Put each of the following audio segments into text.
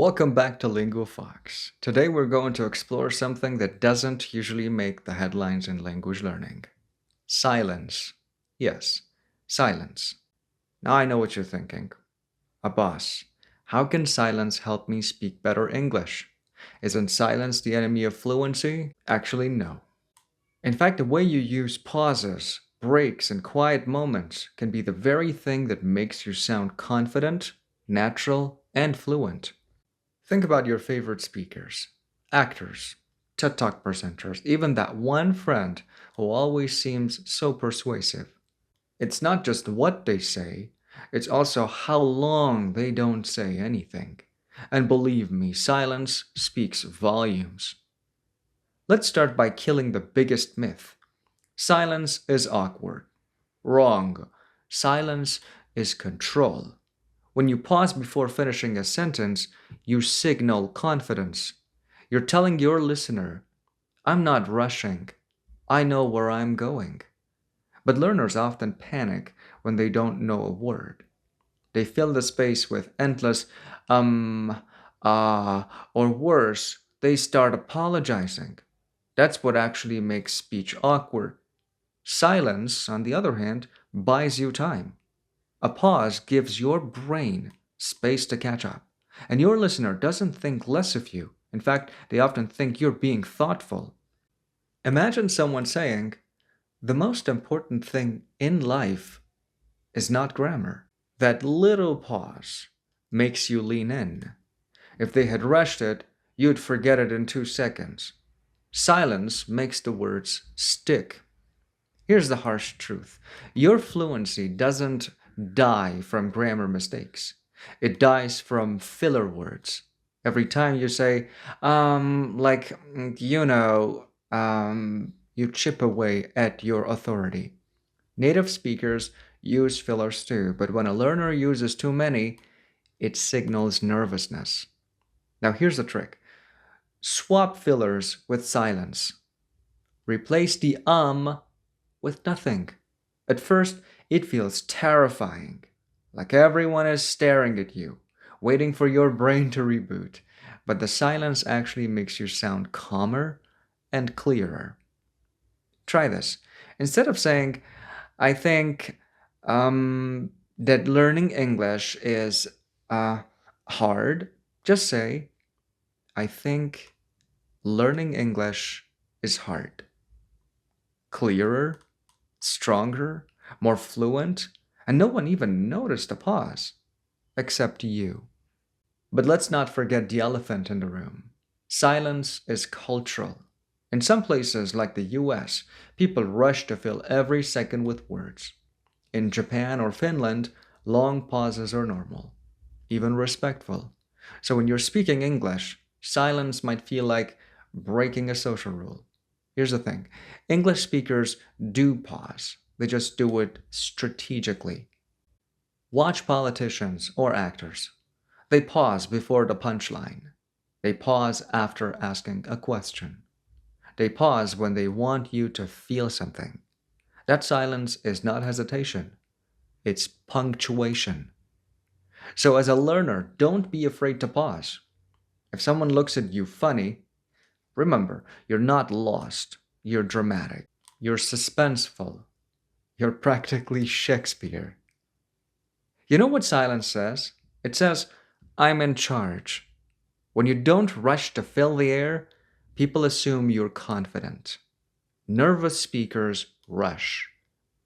Welcome back to LinguaFox. Today we're going to explore something that doesn't usually make the headlines in language learning. Silence. Yes, silence. Now I know what you're thinking. Abbas, how can silence help me speak better English? Isn't silence the enemy of fluency? Actually, no. In fact, the way you use pauses, breaks, and quiet moments can be the very thing that makes you sound confident, natural, and fluent. Think about your favorite speakers, actors, TED Talk presenters, even that one friend who always seems so persuasive. It's not just what they say, it's also how long they don't say anything. And believe me, silence speaks volumes. Let's start by killing the biggest myth. Silence is awkward. Wrong. Silence is control. When you pause before finishing a sentence, you signal confidence. You're telling your listener, I'm not rushing. I know where I'm going. But learners often panic when they don't know a word. They fill the space with endless or worse, they start apologizing. That's what actually makes speech awkward. Silence, on the other hand, buys you time. A pause gives your brain space to catch up, and your listener doesn't think less of you. In fact, they often think you're being thoughtful. Imagine someone saying, the most important thing in life is not grammar. That little pause makes you lean in. If they had rushed it, you'd forget it in 2 seconds. Silence makes the words stick. Here's the harsh truth. Your fluency doesn't die from grammar mistakes. It dies from filler words. Every time you say, you chip away at your authority. Native speakers use fillers too, but when a learner uses too many, it signals nervousness. Now here's the trick. Swap fillers with silence. Replace the with nothing. At first, it feels terrifying, like everyone is staring at you, waiting for your brain to reboot. But the silence actually makes you sound calmer and clearer. Try this. Instead of saying, I think that learning English is hard, just say, I think learning English is hard. Clearer, stronger, more fluent, and no one even noticed a pause, except you. But let's not forget the elephant in the room. Silence is cultural. In some places, like the US, people rush to fill every second with words. In Japan or Finland, long pauses are normal, even respectful. So when you're speaking English, silence might feel like breaking a social rule. Here's the thing. English speakers do pause. They just do it strategically. Watch politicians or actors. They pause before the punchline. They pause after asking a question. They pause when they want you to feel something. That silence is not hesitation. It's punctuation. So as a learner, don't be afraid to pause. If someone looks at you funny, remember, you're not lost. You're dramatic. You're suspenseful. You're practically Shakespeare. You know what silence says? It says, I'm in charge. When you don't rush to fill the air, people assume you're confident. Nervous speakers rush.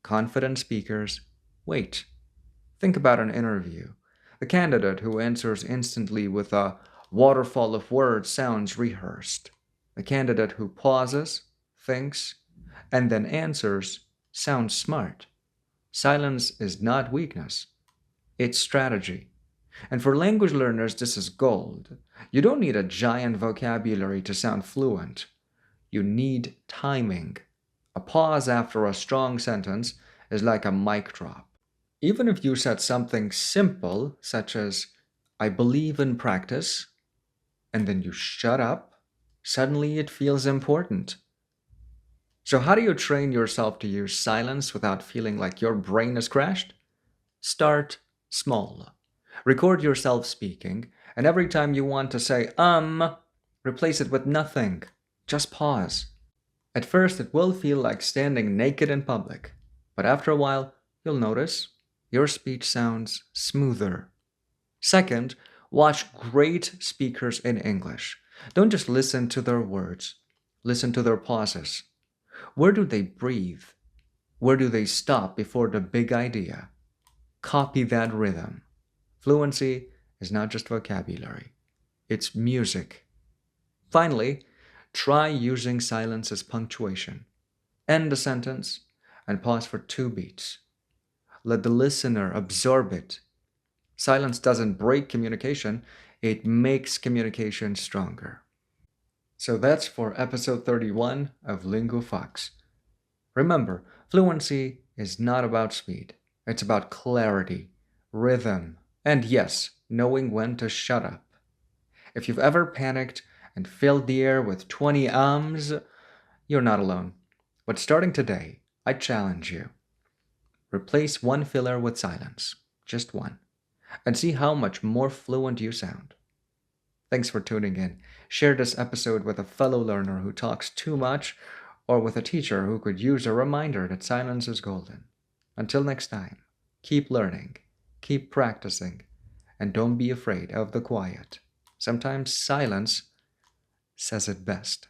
Confident speakers wait. Think about an interview. The candidate who answers instantly with a waterfall of words sounds rehearsed. The candidate who pauses, thinks, and then answers sounds smart. Silence is not weakness. It's strategy. And for language learners, this is gold. You don't need a giant vocabulary to sound fluent. You need timing. A pause after a strong sentence is like a mic drop. Even if you said something simple, such as, I believe in practice, and then you shut up, suddenly it feels important. So how do you train yourself to use silence without feeling like your brain has crashed? Start small. Record yourself speaking And every time you want to say, replace it with nothing. Just pause. At first, it will feel like standing naked in public, but after a while, you'll notice your speech sounds smoother. Second, watch great speakers in English. Don't just listen to their words, listen to their pauses. Where do they breathe? Where do they stop before the big idea? Copy that rhythm. Fluency is not just vocabulary, it's music. Finally, try using silence as punctuation. End a sentence and pause for 2 beats. Let the listener absorb it. Silence doesn't break communication, it makes communication stronger. So that's for episode 31 of LinguaFox. Remember, fluency is not about speed, it's about clarity, rhythm, and yes, knowing when to shut up. If you've ever panicked and filled the air with 20 ums, you're not alone. But starting today, I challenge you. Replace one filler with silence, just one, and see how much more fluent you sound. Thanks for tuning in. Share this episode with a fellow learner who talks too much or with a teacher who could use a reminder that silence is golden. Until next time, keep learning, keep practicing, and don't be afraid of the quiet. Sometimes silence says it best.